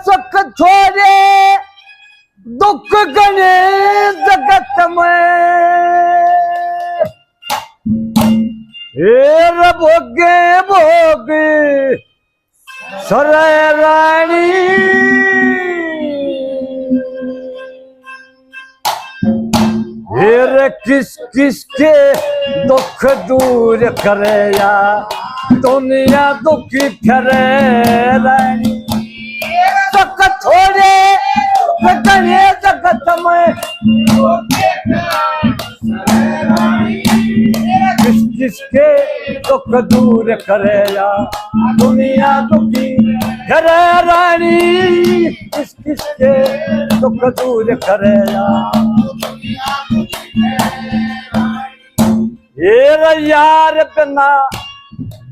सुख छोड़े दुख गणे जगत में भोगे भोगे सराय रानी किस किस के दुख दूर करे या दुनिया दुखी फिरे रानी सुख छोड़े गणे जगत में किस किसके दुख दूर करे या दुनिया दुखी करे रानी किस किसके दुख दूर करे या यार बिना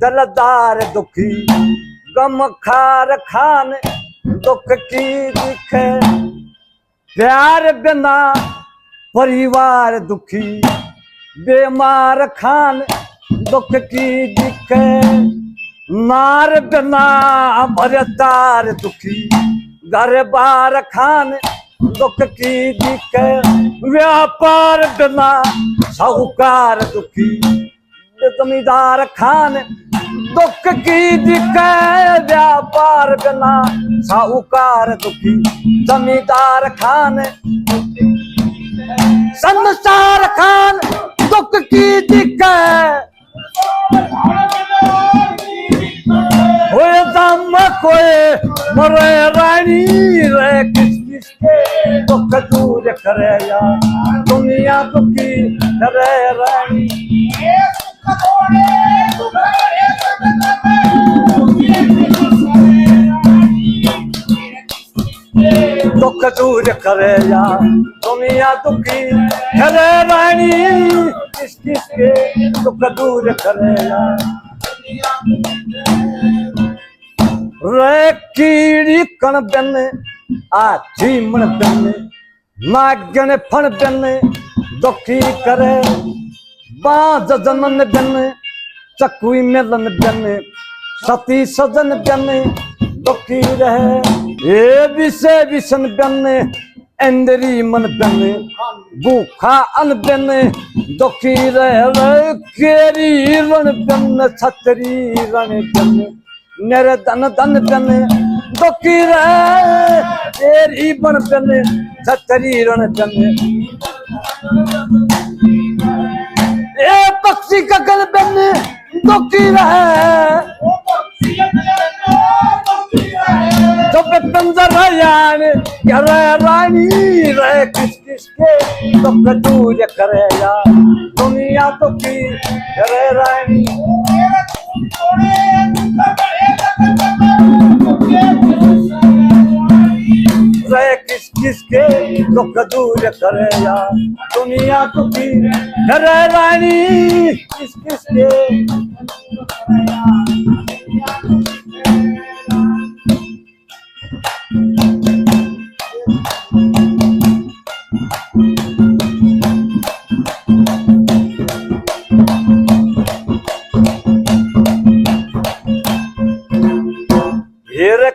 दिलदार दुखी गम खार खान दुख की दिखे प्यार बिना परिवार दुखी बेमार खान दुख की दिखे नार बिना भरतार दुखी घर बार खान दुख की दिखे व्यापार बिना साहूकार दुखी जमींदार खान दुख की दिखे व्यापार बिना साहूकार दुखी जमींदार खान संसार खान दुख की दिखे होए दम कोई मरे रानी रे किस किसके दुख दूर करे या दुनिया दुखी करे रानी दुख दूर करे या दुनिया दुखी करे रानी किस किसके दुख दूर करे या रे कीड़ी कण बन आ जीमण बन नागन फण बन दुखी करे बाज जनन बन चकुई मिलन बन सती सजन बन दुखी रहे ए विषय विषन बन इंद्री मन बन भूखा अन बन दुखी रहे केरी रण बन छतरी रण बन मेरे धन धन बन दुखी रहे तेरी बन बन छतरी रण बन ए पक्षी कगल बन दुखी रहे जो पिंजर यान करे रानी रे किस किसके दुख दूर करे या दुनिया दुखी करे रानी रे किस किसके दुख दूर करे या दुनिया दुखी करे रानी किस किसके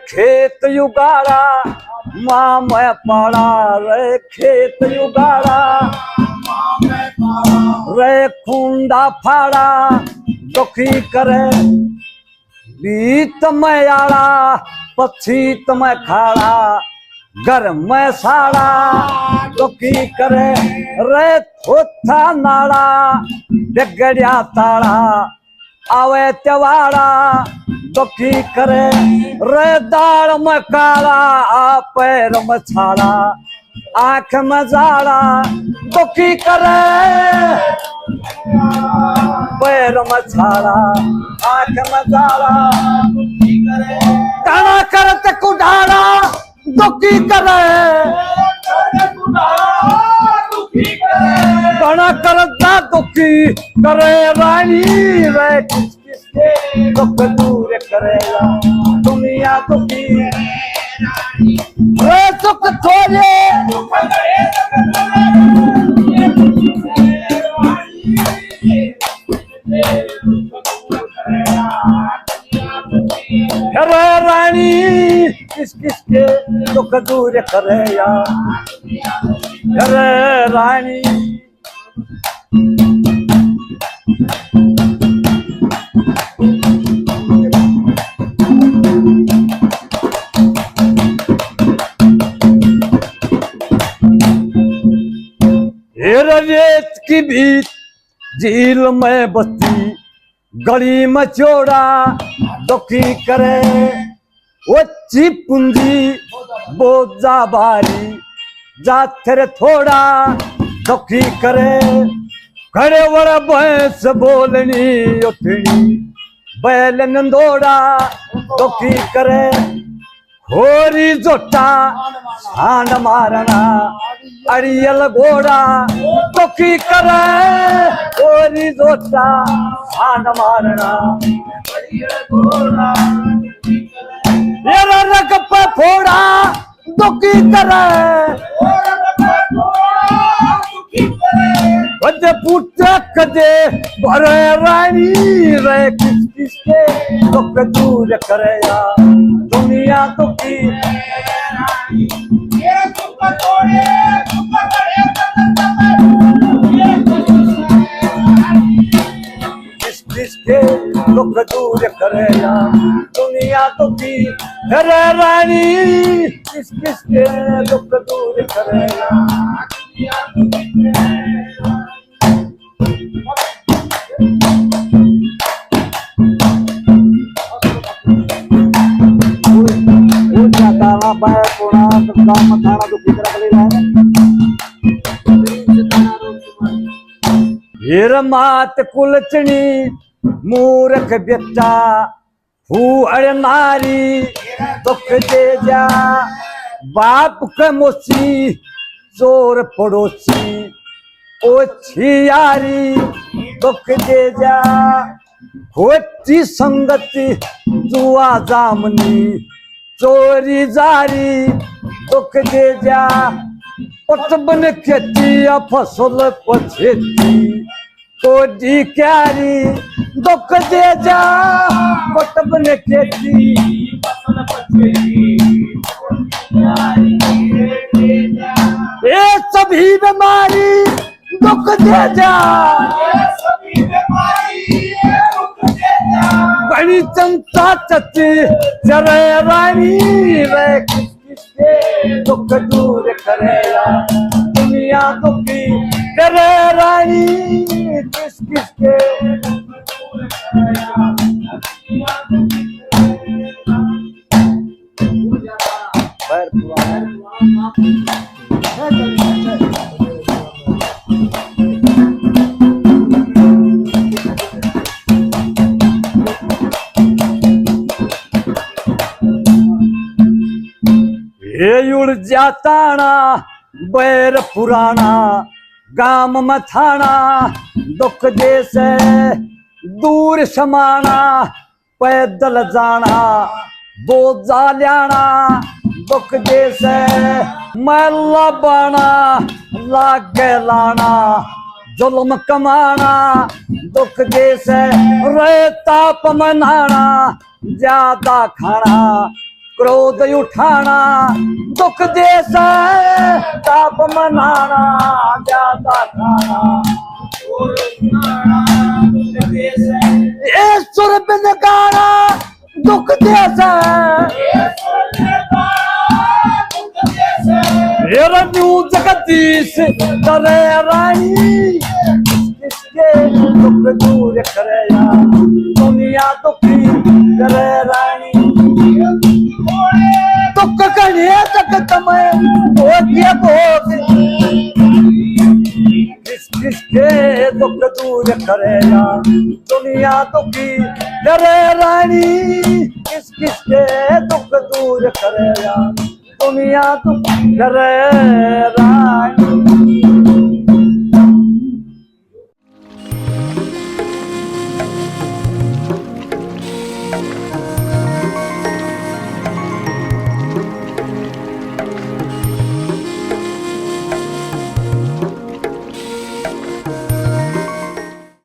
खेत युगाड़ा माँ मैं पाड़ा रे खेत युगाड़ा रे खुंडा फाड़ा दुखी करे बीत में आड़ा पछीत में खाड़ा घर में साड़ा दुखी करे रे थोथा नाड़ा बिगड़िया ताड़ा आवे त्यवाड़ा दुखी करे रे दाड़ में काला पैर में छाड़ा आंख में जाड़ा दुखी करे पैर में छाड़ा आंख में जाड़ा काना करत कुडाड़ा दुखी करे काना करता दुखी करे रानी रे दुख दूर करेगा दुनिया दुखी रे दुख थोड़े करे रानी किस किस के दुख दूर करे या करे रानी रेत की बीच झील में बस्ती गली में चौड़ा दुखी करे वो पूंजी बोझा भारी जा तेरे थोड़ा दुखी करे खड़े वड़ भैंस बोलनी उठनी बैल नंदोड़ा दुखी करे होरी जोटा छांड मारना अड़ियल घोड़ा दुखी करे होरी जोटा छांड मारना ये रग पे फोड़ा दुखी करे कदे पूछे कदे भरे रानी रे किस किस के दुख दूर करे या दुनिया दुखी किस किस के दुख दूर करे या दुनिया दुखी करे रानी किस किस के दुख दूर करे या मात कुलचनी मूर्ख बेटा फूअड़ नारी दुख दे जा बाप के मोसी चोर पड़ोसी ओछी यारी दुख दे जा होती संगति जुआ जामनी चोरी जारी दुख दे जा पटबन खेती फसल पछेती कोडी क्यारी दुख दे जा पटबन खेती फसल पछेती ये सभी बीमारी दुख दे जा बड़ी चिंता चची जरे रानी रे किसके दुख दूर करे या दुनिया दुखी करे रानी किस किसके उड़ जाताना बैर पुराना गाम मथाना दुख जैसे दूर समाना पैदल जाना बोझा लियाना दुख जैसे मैला बाना लागे लाना जुल्म कमाना दुख जैसे रे ताप मनाना ज्यादा खाना क्रोध उठाना दुख जैसा ताप मनाना ज्यादा खाना ये सुर बिन गाना दुख जैसा ये रन्यू जगदीश करे रानी किसके दुख दूर करे या दुनिया दुखी करे रानी दुख कने तक तमय होके भोग किस किसके दुख दूर करे या दुनिया दुखी करे रानी किस किसके दुख दूर करे या दुनिया दुखी करे रानी।